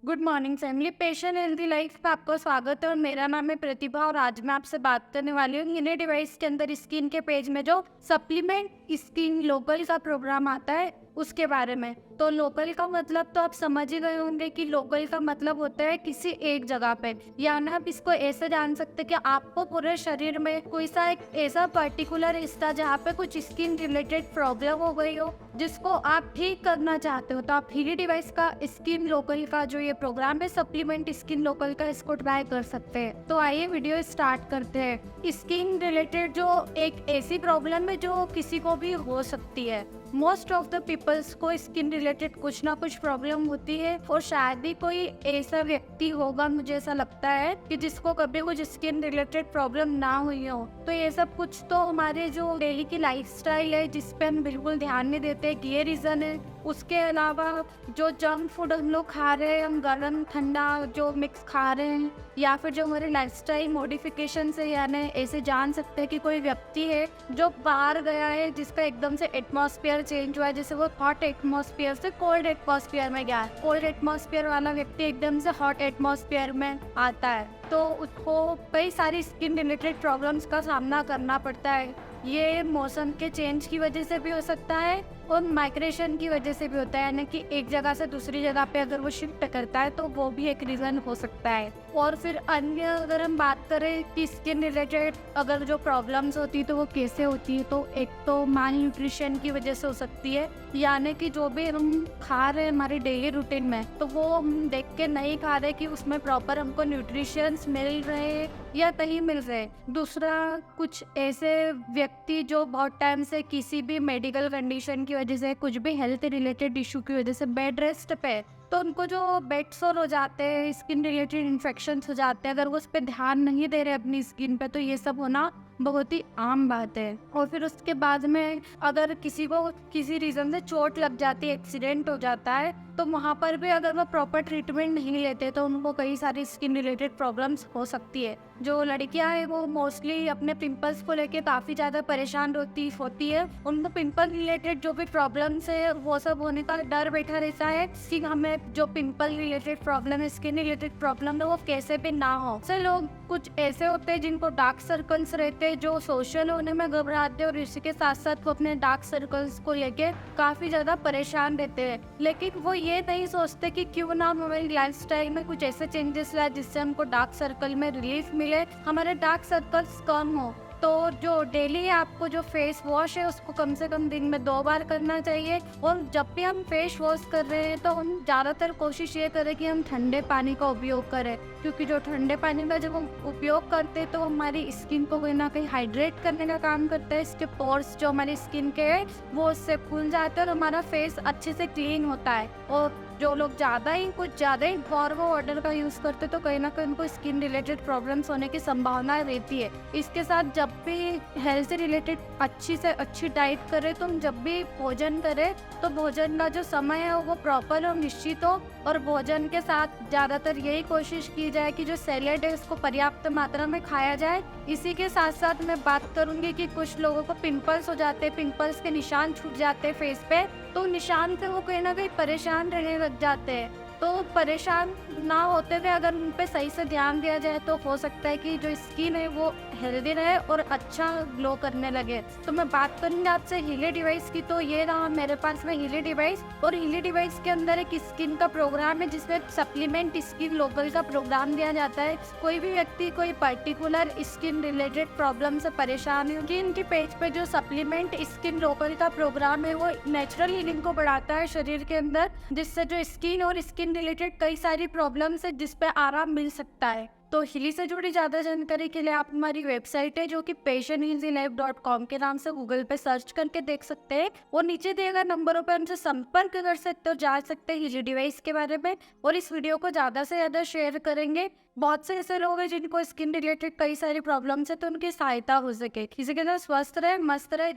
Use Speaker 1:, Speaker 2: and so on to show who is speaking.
Speaker 1: Good morning family. Patient healthy life में आपका स्वागत है और मेरा नाम है प्रतिभा और आज मैं आपसे बात करने वाली हूँ हिने डिवाइस के अंदर स्किन के पेज में जो सप्लीमेंट स्किन लोकल का प्रोग्राम आता है उसके बारे में। तो लोकल का मतलब तो आप समझ ही गए होंगे कि लोकल का मतलब होता है किसी एक जगह पे, या ना आप इसको ऐसे जान सकते हैं कि आपको पूरे शरीर में कोई सा एक ऐसा पर्टिकुलर हिस्सा जहाँ पे कुछ स्किन रिलेटेड प्रॉब्लम हो गई हो जिसको आप ठीक करना चाहते हो, तो आप हिने डिवाइस का स्किन लोकल का जो ये प्रोग्राम है सप्लीमेंट स्किन लोकल का, इसको ट्राई कर सकते हैं। तो आइए वीडियो स्टार्ट करते हैं। स्किन रिलेटेड जो एक ऐसी प्रॉब्लम है जो किसी को भी हो सकती है। मोस्ट ऑफ द पीपल्स को स्किन रिलेटेड कुछ ना कुछ प्रॉब्लम होती है और शायद ही कोई ऐसा व्यक्ति होगा, मुझे ऐसा लगता है, कि जिसको कभी कुछ स्किन रिलेटेड प्रॉब्लम ना हुई हो। तो ये सब कुछ तो हमारे जो डेली की लाइफस्टाइल है जिस पे हम बिल्कुल ध्यान नहीं देते, ये रीज़न है। उसके अलावा जो जंक फूड हम लोग खा रहे हैं, हम गर्म ठंडा जो मिक्स खा रहे हैं, या फिर जो हमारे लाइफस्टाइल मॉडिफिकेशन से, यानी ऐसे जान सकते हैं कि कोई व्यक्ति है जो बाहर गया है जिसका एकदम से एटमॉस्फेयर चेंज हुआ है, जैसे वो हॉट एटमॉस्फेयर से कोल्ड एटमॉस्फेयर में गया है। कोल्ड एटमॉस्फेयर वाला व्यक्ति एकदम से हॉट एटमॉस्फेयर में आता है तो उसको कई सारी स्किन रिलेटेड प्रॉब्लम्स का सामना करना पड़ता है। ये मौसम के चेंज की वजह से भी हो सकता है और माइग्रेशन की वजह से भी होता है, यानी कि एक जगह से दूसरी जगह पे अगर वो शिफ्ट करता है तो वो भी एक रीज़न हो सकता है। और फिर अन्य अगर हम बात करें कि स्किन रिलेटेड अगर जो प्रॉब्लम्स होती है तो वो कैसे होती है, तो एक तो माल न्यूट्रिशन की वजह से हो सकती है, यानी कि जो भी हम खा रहे हैं हमारे डेली रूटीन में, तो वो हम देख के नहीं खा रहे कि उसमें प्रॉपर हमको न्यूट्रिशंस मिल रहे या नहीं मिल रहे। दूसरा, कुछ ऐसे व्यक्ति जो बहुत टाइम से किसी भी मेडिकल कंडीशन की वजह से, कुछ भी हेल्थ रिलेटेड इशू की वजह से बेड रेस्ट पे, तो उनको जो बेड सोर हो जाते हैं, स्किन रिलेटेड इन्फेक्शंस हो जाते हैं, अगर वो उस पर ध्यान नहीं दे रहे अपनी स्किन पे, तो ये सब होना बहुत ही आम बात है। और फिर उसके बाद में अगर किसी को किसी रीज़न से चोट लग जाती है, एक्सीडेंट हो जाता है, तो वहाँ पर भी अगर वो प्रॉपर ट्रीटमेंट नहीं लेते तो उनको कई सारी स्किन रिलेटेड प्रॉब्लम्स हो सकती है। जो लड़कियां हैं वो मोस्टली अपने पिंपल्स को लेके काफ़ी ज़्यादा परेशान होती है। उनको पिंपल रिलेटेड जो भी प्रॉब्लम्स है वो सब होने का डर बैठा रहता है कि हमें जो पिंपल रिलेटेड प्रॉब्लम है, स्किन रिलेटेड प्रॉब्लम है, वो कैसे भी ना हो। से लोग कुछ ऐसे होते हैं जिनको डार्क सर्कल्स रहते हैं, जो सोशल होने में घबराते हैं और इसी के साथ साथ वो अपने डार्क सर्कल्स को लेके काफ़ी ज़्यादा परेशान रहते हैं। लेकिन वो ये नहीं सोचते कि क्यों ना हमारी लाइफस्टाइल में कुछ ऐसे चेंजेस लाए जिससे हमको डार्क सर्कल में रिलीफ मिले, हमारे डार्क सर्कल्स कम हो। तो जो डेली आपको जो फेस वॉश है उसको कम से कम दिन में 2 बार करना चाहिए। और जब भी हम फेस वॉश कर रहे हैं तो हम ज़्यादातर कोशिश ये करें कि हम ठंडे पानी का उपयोग करें, क्योंकि जो ठंडे पानी का जब हम उपयोग करते हैं तो हमारी स्किन को कहीं ना कहीं हाइड्रेट करने का काम करता है। इसके पोर्स जो हमारी स्किन के हैं वो उससे खुल जाते हैं और हमारा फेस अच्छे से क्लीन होता है। और जो लोग कुछ ज़्यादा ही फॉर्मो वाटर का यूज़ करते तो कहीं ना कहीं उनको स्किन रिलेटेड प्रॉब्लम्स होने की संभावना रहती है। इसके साथ जब भी हेल्थ से रिलेटेड अच्छी से अच्छी डाइट करें, तो हम जब भी भोजन करें तो भोजन का जो समय है वो प्रॉपर और निश्चित हो, और भोजन के साथ ज़्यादातर यही कोशिश की जाए कि जो सैलेड है उसको पर्याप्त मात्रा में खाया जाए। इसी के साथ साथ मैं बात करूँगी कि कुछ लोगों को पिंपल्स हो जाते हैं, पिंपल्स के निशान छूट जाते हैं फेस पे, तो निशान से वो कहीं ना कहीं परेशान रहने लग जाते हैं। तो परेशान ना होते हुए अगर उन पे सही से ध्यान दिया जाए तो हो सकता है कि जो स्किन है वो हेल्दी रहे और अच्छा ग्लो करने लगे। तो मैं बात करूँगी आपसे हीली डिवाइस की, तो ये रहा मेरे पास में हीली डिवाइस। और हीली डिवाइस के अंदर एक स्किन का प्रोग्राम है जिसमें सप्लीमेंट स्किन लोकल का प्रोग्राम दिया जाता है। कोई भी व्यक्ति कोई पर्टिकुलर स्किन रिलेटेड प्रॉब्लम से परेशान है, कि इनके पेज पे जो सप्लीमेंट स्किन लोकल का प्रोग्राम है वो नेचुरल हीलिंग को बढ़ाता है शरीर के अंदर, जिससे जो स्किन और स्किन रिलेटेड कई सारी प्रॉब्लम्स है जिस पे आराम मिल सकता है। तो हिली से जुड़ी ज़्यादा जानकारी के लिए आप हमारी वेबसाइट है जो कि patienthealthylife.com के नाम से गूगल पे सर्च करके देख सकते हैं, और नीचे दिए गए नंबरों पर हमसे संपर्क कर सकते हो, जान सकते हैं हिली डिवाइस के बारे में। और इस वीडियो को ज़्यादा से ज़्यादा शेयर करेंगे। बहुत से ऐसे लोग हैं जिनको स्किन रिलेटेड कई सारी प्रॉब्लम्स है, तो उनकी सहायता हो सके। किसी के साथ स्वस्थ रहे, मस्त रहे।